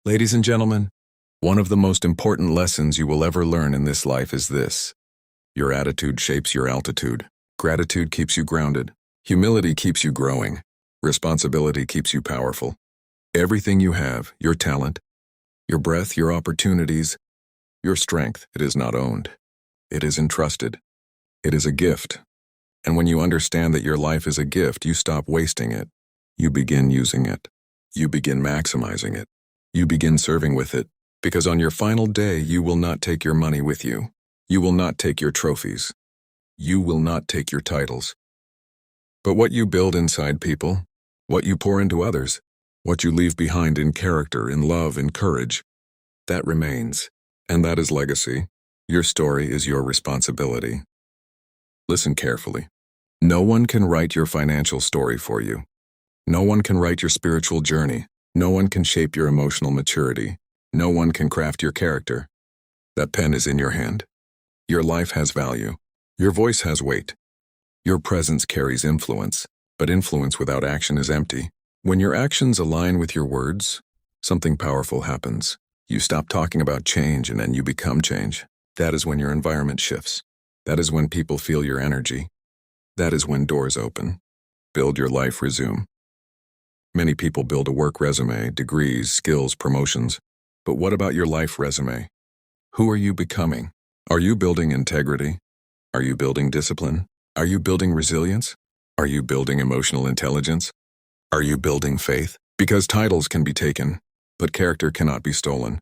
Ladies and gentlemen, one of the most important lessons you will ever learn in this life is this. Your attitude shapes your altitude. Gratitude keeps you grounded. Humility keeps you growing. Responsibility keeps you powerful. Everything you have, your talent, your breath, your opportunities, your strength, it is not owned. It is entrusted. It is a gift. And when you understand that your life is a gift, you stop wasting it. You begin using it. You begin maximizing it. You begin serving with it. Because on your final day, you will not take your money with you. You will not take your trophies. You will not take your titles. But what you build inside people, what you pour into others, what you leave behind in character, in love, in courage, that remains. And that is legacy. Your story is your responsibility. Listen carefully. No one can write your financial story for you. No one can write your spiritual journey. No one can shape your emotional maturity. No one can craft your character. That pen is in your hand. Your life has value. Your voice has weight. Your presence carries influence, but influence without action is empty. When your actions align with your words, something powerful happens. You stop talking about change and then you become change. That is when your environment shifts. That is when people feel your energy. That is when doors open. Build your life resume. Many people build a work resume, degrees, skills, promotions. But what about your life resume? Who are you becoming? Are you building integrity? Are you building discipline? Are you building resilience? Are you building emotional intelligence? Are you building faith? Because titles can be taken, but character cannot be stolen.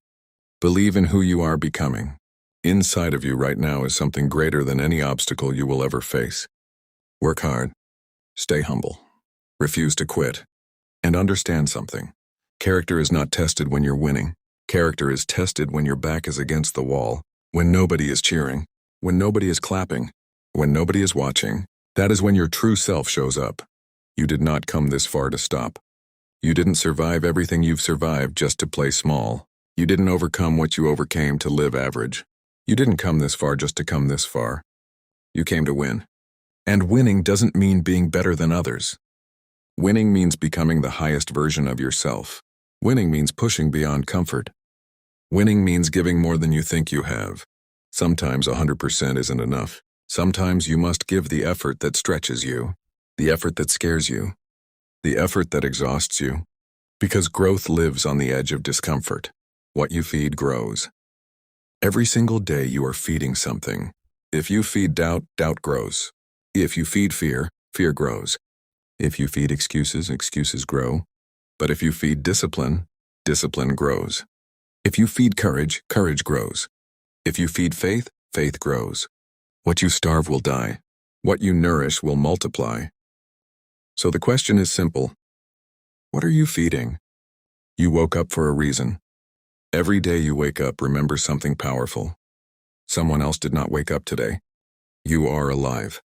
Believe in who you are becoming. Inside of you right now is something greater than any obstacle you will ever face. Work hard. Stay humble. Refuse to quit. And understand something. Character is not tested when you're winning. Character is tested when your back is against the wall, when nobody is cheering, when nobody is clapping, when nobody is watching. That is when your true self shows up. You did not come this far to stop. You didn't survive everything you've survived just to play small. You didn't overcome what you overcame to live average. You didn't come this far just to come this far. You came to win. And winning doesn't mean being better than others. Winning means becoming the highest version of yourself. Winning means pushing beyond comfort. Winning means giving more than you think you have. Sometimes 100% isn't enough. Sometimes you must give the effort that stretches you, the effort that scares you, the effort that exhausts you. Because growth lives on the edge of discomfort. What you feed grows. Every single day you are feeding something. If you feed doubt, doubt grows. If you feed fear, fear grows. If you feed excuses, excuses grow. But if you feed discipline, discipline grows. If you feed courage, courage grows. If you feed faith, faith grows. What you starve will die. What you nourish will multiply. So the question is simple. What are you feeding? You woke up for a reason. Every day you wake up, remember something powerful. Someone else did not wake up today. You are alive.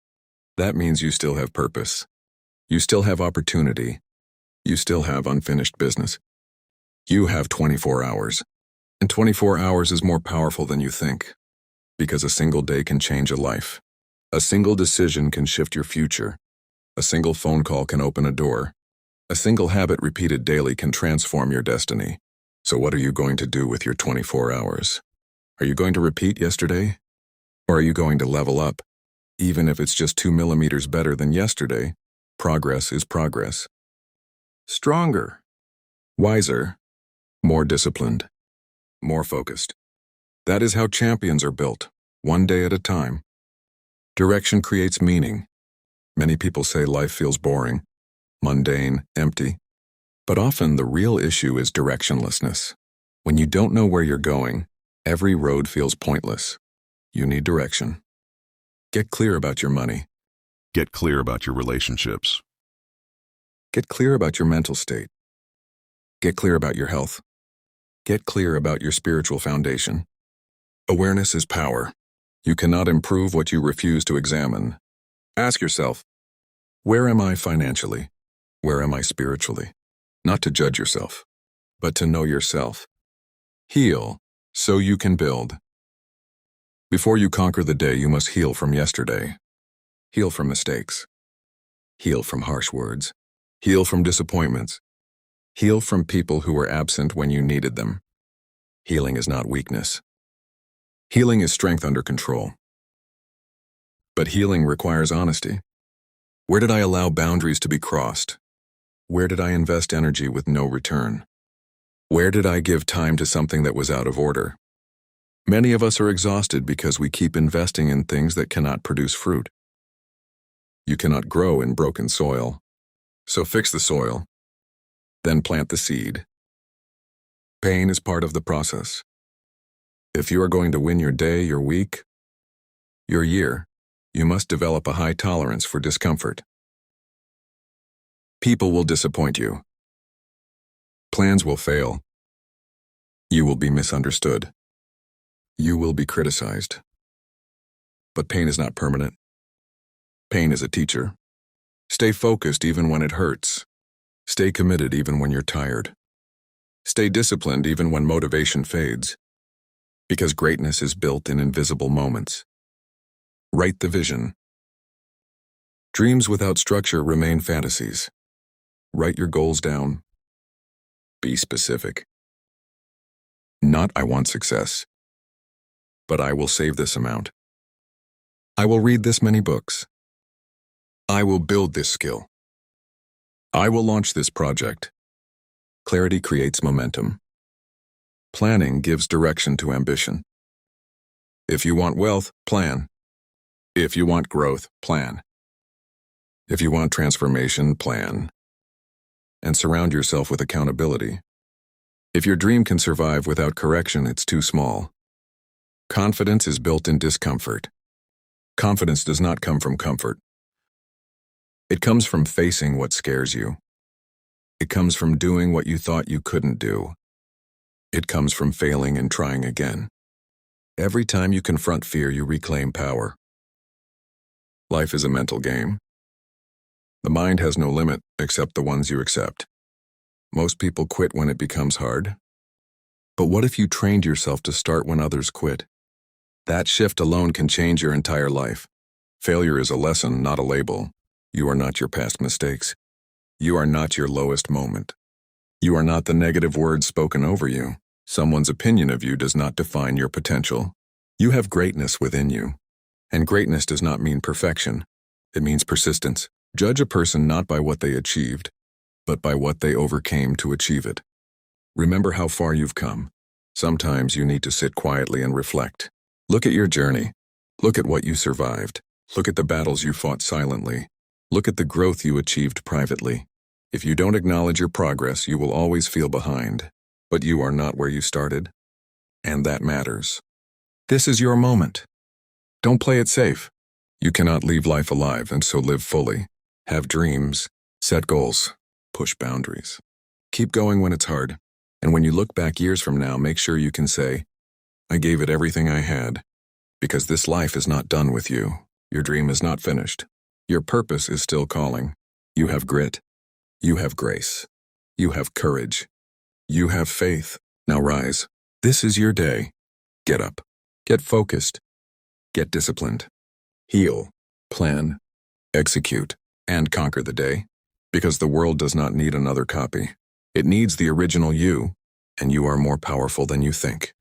That means you still have purpose. You still have opportunity. You still have unfinished business. You have 24 hours. And 24 hours is more powerful than you think. Because a single day can change a life. A single decision can shift your future. A single phone call can open a door. A single habit repeated daily can transform your destiny. So what are you going to do with your 24 hours? Are you going to repeat yesterday? Or are you going to level up? Even if it's just 2 millimeters better than yesterday, progress is progress. Stronger, wiser, more disciplined, more focused. That is how champions are built, one day at a time. Direction creates meaning. Many people say life feels boring, mundane, empty. But often the real issue is directionlessness. When you don't know where you're going, every road feels pointless. You need direction. Get clear about your money. Get clear about your relationships. Get clear about your mental state. Get clear about your health. Get clear about your spiritual foundation. Awareness is power. You cannot improve what you refuse to examine. Ask yourself, where am I financially? Where am I spiritually? Not to judge yourself, but to know yourself. Heal so you can build. Before you conquer the day, you must heal from yesterday. Heal from mistakes. Heal from harsh words. Heal from disappointments. Heal from people who were absent when you needed them. Healing is not weakness. Healing is strength under control. But healing requires honesty. Where did I allow boundaries to be crossed? Where did I invest energy with no return? Where did I give time to something that was out of order? Many of us are exhausted because we keep investing in things that cannot produce fruit. You cannot grow in broken soil. So fix the soil, then plant the seed. Pain is part of the process. If you are going to win your day, your week, your year, you must develop a high tolerance for discomfort. People will disappoint you. Plans will fail. You will be misunderstood. You will be criticized. But pain is not permanent. Pain is a teacher. Stay focused even when it hurts. Stay committed even when you're tired. Stay disciplined even when motivation fades. Because greatness is built in invisible moments. Write the vision. Dreams without structure remain fantasies. Write your goals down. Be specific. Not I want success, but I will save this amount. I will read this many books. I will build this skill. I will launch this project. Clarity creates momentum. Planning gives direction to ambition. If you want wealth, plan. If you want growth, plan. If you want transformation, plan. And surround yourself with accountability. If your dream can survive without correction, it's too small. Confidence is built in discomfort. Confidence does not come from comfort. It comes from facing what scares you. It comes from doing what you thought you couldn't do. It comes from failing and trying again. Every time you confront fear, you reclaim power. Life is a mental game. The mind has no limit except the ones you accept. Most people quit when it becomes hard. But what if you trained yourself to start when others quit? That shift alone can change your entire life. Failure is a lesson, not a label. You are not your past mistakes. You are not your lowest moment. You are not the negative words spoken over you. Someone's opinion of you does not define your potential. You have greatness within you. And greatness does not mean perfection. It means persistence. Judge a person not by what they achieved, but by what they overcame to achieve it. Remember how far you've come. Sometimes you need to sit quietly and reflect. Look at your journey. Look at what you survived. Look at the battles you fought silently. Look at the growth you achieved privately. If you don't acknowledge your progress, you will always feel behind. But you are not where you started. And that matters. This is your moment. Don't play it safe. You cannot leave life alive, and so live fully. Have dreams. Set goals. Push boundaries. Keep going when it's hard. And when you look back years from now, make sure you can say, I gave it everything I had. Because this life is not done with you. Your dream is not finished. Your purpose is still calling. You have grit. You have grace. You have courage. You have faith. Now rise. This is your day. Get up. Get focused. Get disciplined. Heal. Plan. Execute. And conquer the day. Because the world does not need another copy. It needs the original you. And you are more powerful than you think.